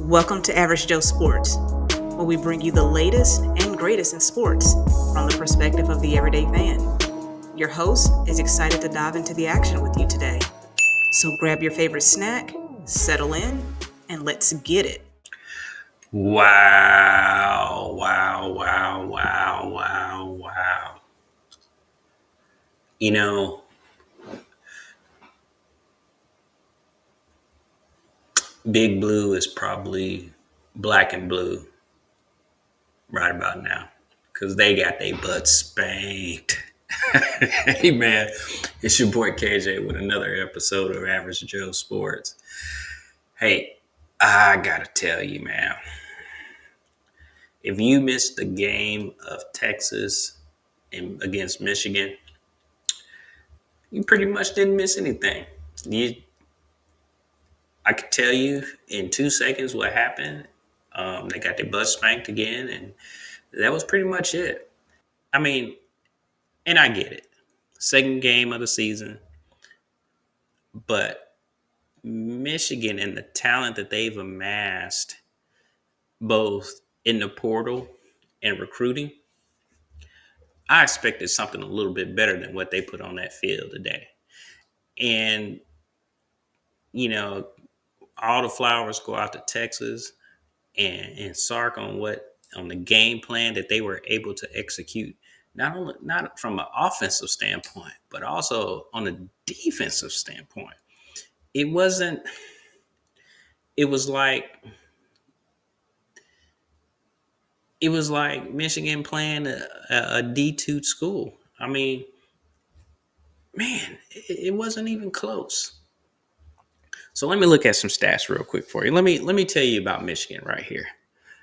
Welcome to Average Joe Sports, where we bring you the latest and greatest in sports from the perspective of the everyday fan. Your host is excited to dive into the action with you today. So grab your favorite snack, settle in, and let's get it. Wow, wow, wow, wow, wow, wow. You know, Big Blue is probably black and blue right about now because they got their butts spanked. Hey, man, it's your boy KJ with another episode of Average Joe Sports. Hey, I gotta tell you, man, if you missed the game of Texas against Michigan, you pretty much didn't miss anything. I could tell you in 2 seconds what happened. They got their butt spanked again, and that was pretty much it. I mean, and I get it. Second game of the season, but Michigan and the talent that they've amassed, both in the portal and recruiting, I expected something a little bit better than what they put on that field today. And, you know, all the flowers go out to Texas and Sark on the game plan that they were able to execute, not from an offensive standpoint, but also on a defensive standpoint. It wasn't. It was like Michigan playing a D2 school. I mean, man, it wasn't even close. So let me look at some stats real quick for you. Let me tell you about Michigan right here.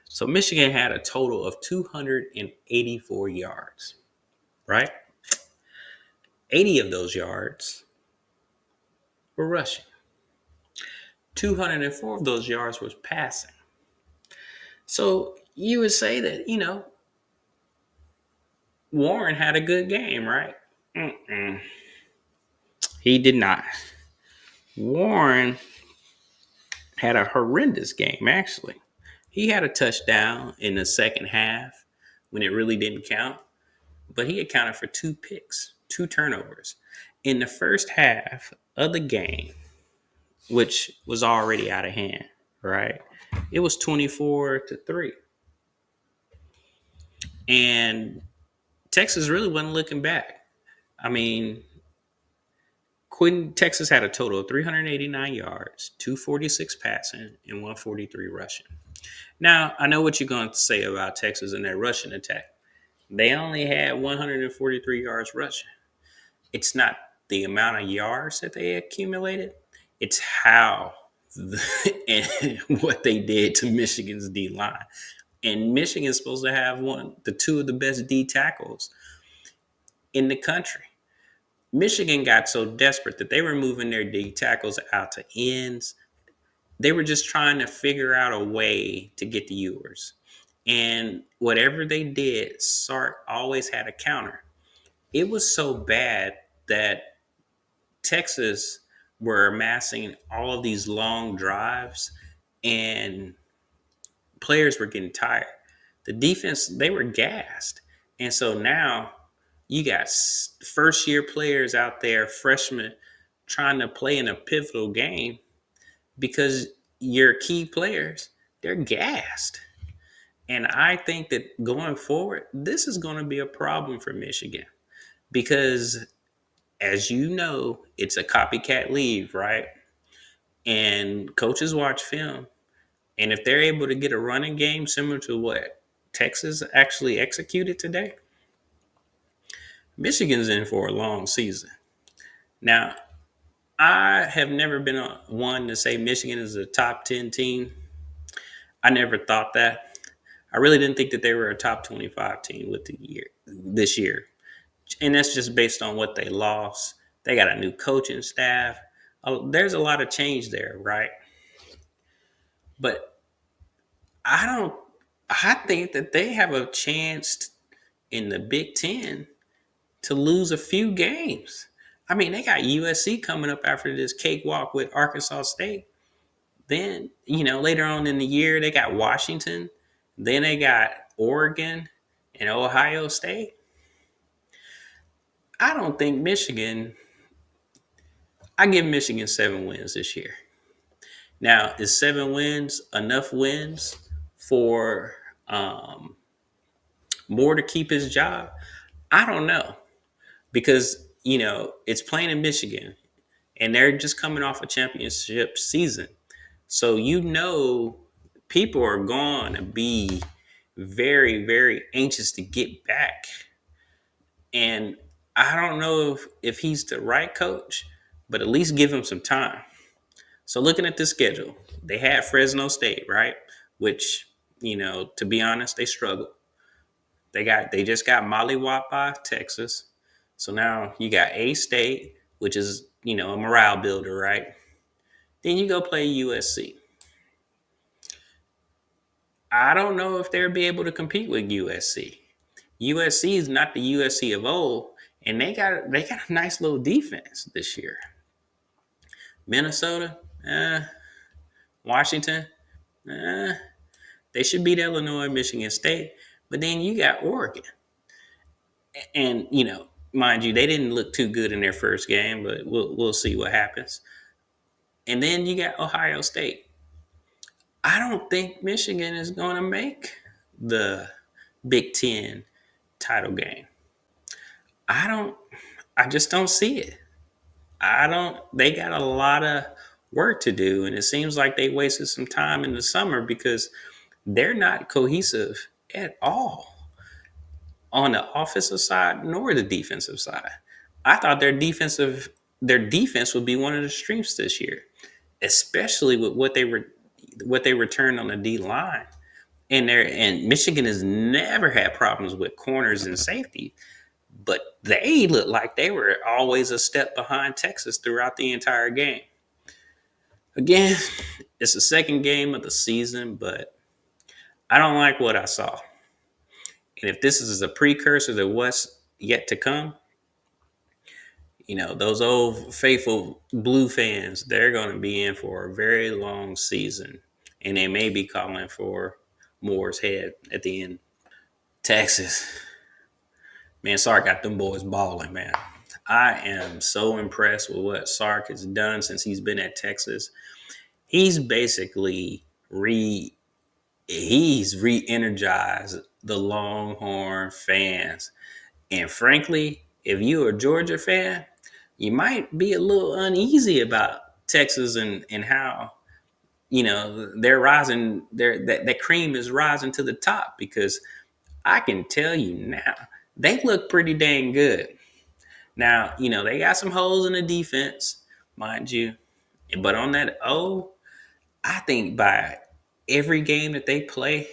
So Michigan had a total of 284 yards, right? 80 of those yards were rushing. 204 of those yards was passing. So you would say that, Warren had a good game, right? Mm-mm. He did not. Warren had a horrendous game, actually. He had a touchdown in the second half when it really didn't count, but he accounted for two picks, two turnovers. In the first half of the game, which was already out of hand, right? It was 24-3. And Texas really wasn't looking back. I mean, Texas had a total of 389 yards, 246 passing, and 143 rushing. Now, I know what you're going to say about Texas and their rushing attack. They only had 143 yards rushing. It's not the amount of yards that they accumulated, it's how and what they did to Michigan's D line. And Michigan's supposed to have the two of the best D tackles in the country. Michigan got so desperate that they were moving their D tackles out to ends. They were just trying to figure out a way to get the Ewers. And whatever they did, Sark always had a counter. It was so bad that Texas were amassing all of these long drives and players were getting tired. The defense, they were gassed. And so now you got first year players out there, freshmen, trying to play in a pivotal game because your key players, they're gassed. And I think that going forward, this is going to be a problem for Michigan because, as you know, it's a copycat league, right? And coaches watch film. And if they're able to get a running game similar to what Texas actually executed today, Michigan's in for a long season. Now, I have never been one to say Michigan is a top 10 team. I never thought that. I really didn't think that they were a top 25 team with the year this year. And that's just based on what they lost. They got a new coaching staff. There's a lot of change there, right? But I don't I think that they have a chance in the Big 10 to lose a few games. I mean, they got USC coming up after this cakewalk with Arkansas State. Then, later on in the year, they got Washington. Then they got Oregon and Ohio State. I don't think I give Michigan 7 wins this year. Now, is 7 wins enough wins for Moore to keep his job? I don't know because, it's playing in Michigan and they're just coming off a championship season. So, people are going to be very, very anxious to get back. And I don't know if he's the right coach, but at least give him some time. So looking at the schedule, they had Fresno State, right? Which, to be honest, they struggled. They just got Mollywop by Texas. So now you got A State, which is, a morale builder, right? Then you go play USC. I don't know if they'll be able to compete with USC. USC is not the USC of old, and they got a nice little defense this year. Minnesota, Washington, they should beat Illinois, Michigan State, but then you got Oregon, and mind you, they didn't look too good in their first game, but we'll see what happens. And then you got Ohio State. I don't think Michigan is going to make the Big Ten title game. I just don't see it. They got a lot of work to do. And it seems like they wasted some time in the summer because they're not cohesive at all on the offensive side nor the defensive side. I thought their defense would be one of the strengths this year, especially with what they returned on the D line. And Michigan has never had problems with corners and safety, but they looked like they were always a step behind Texas throughout the entire game. Again, it's the second game of the season, but I don't like what I saw. And if this is a precursor to what's yet to come, those old faithful Blue fans, they're going to be in for a very long season. And they may be calling for Moore's head at the end. Texas. Man, Sark got them boys balling, man. I am so impressed with what Sark has done since he's been at Texas. He's basically re-energized the Longhorn fans. And frankly, if you're a Georgia fan, you might be a little uneasy about Texas and how, they're rising, that cream is rising to the top, because I can tell you now, they look pretty dang good. Now, they got some holes in the defense, mind you. But on that I think by every game that they play,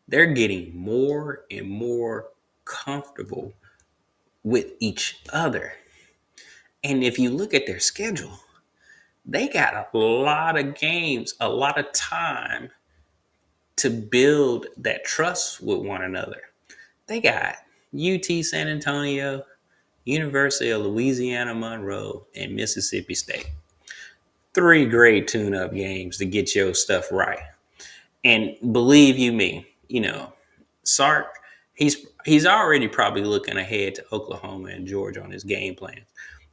they're getting more and more comfortable with each other. And if you look at their schedule, they got a lot of games, a lot of time to build that trust with one another. They got UT San Antonio, University of Louisiana Monroe, and Mississippi State. 3 great tune-up games to get your stuff right. And believe you me, Sark, he's already probably looking ahead to Oklahoma and Georgia on his game plan.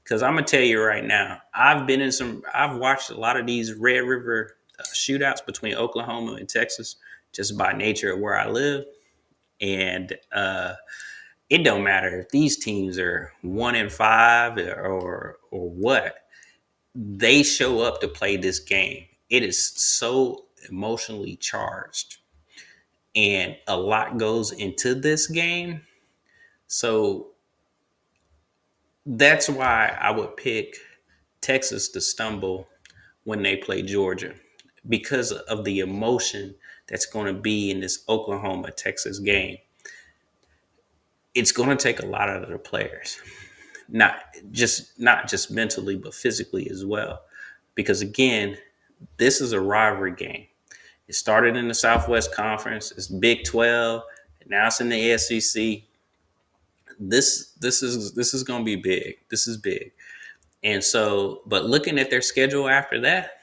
Because I'm gonna tell you right now, I've watched a lot of these Red River shootouts between Oklahoma and Texas, just by nature of where I live, and it don't matter if these teams are 1-5 or what. They show up to play this game. It is so emotionally charged, and a lot goes into this game. So that's why I would pick Texas to stumble when they play Georgia, because of the emotion that's going to be in this Oklahoma Texas game. It's going to take a lot out of the players, not just mentally, but physically as well. Because again, this is a rivalry game. It started in the Southwest Conference. It's Big 12. And now it's in the SEC. This is going to be big. This is big. And so, but looking at their schedule after that,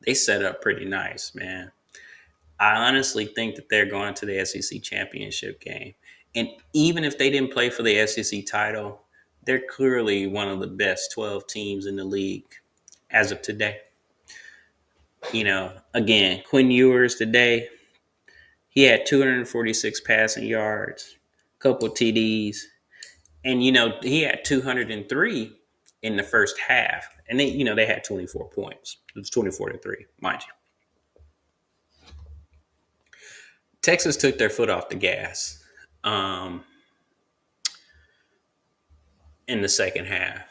they set up pretty nice, man. I honestly think that they're going to the SEC championship game. And even if they didn't play for the SEC title, they're clearly one of the best 12 teams in the league as of today. Again, Quinn Ewers today, he had 246 passing yards, a couple TDs, and he had 203 in the first half. And they had 24 points. It was 24-3, mind you. Texas took their foot off the gas in the second half.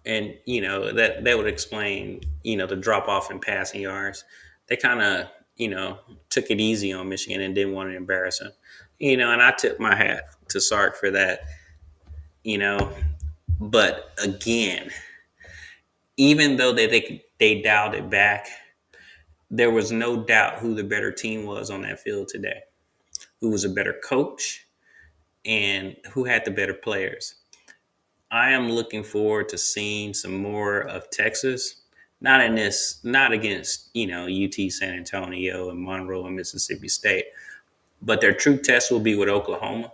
And, that would explain, the drop off in passing yards. They kind of, took it easy on Michigan and didn't want to embarrass them. And I tip my hat to Sark for that, But again, even though they dialed it back, there was no doubt who the better team was on that field today, who was a better coach, and who had the better players. I am looking forward to seeing some more of Texas. Not against, UT San Antonio and Monroe and Mississippi State, but their true test will be with Oklahoma.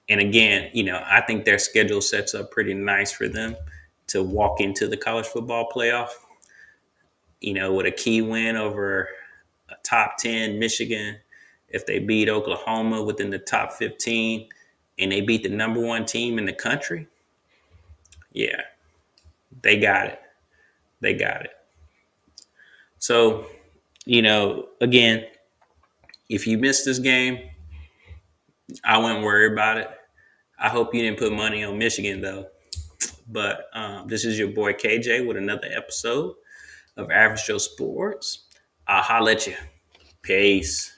And again, I think their schedule sets up pretty nice for them to walk into the college football playoff, with a key win over a top 10 Michigan. If they beat Oklahoma within the top 15 and they beat the number one team in the country, yeah, they got it. They got it. So, again, if you missed this game, I wouldn't worry about it. I hope you didn't put money on Michigan, though. But this is your boy KJ with another episode of Average Joe Sports. I'll holler at you. Peace.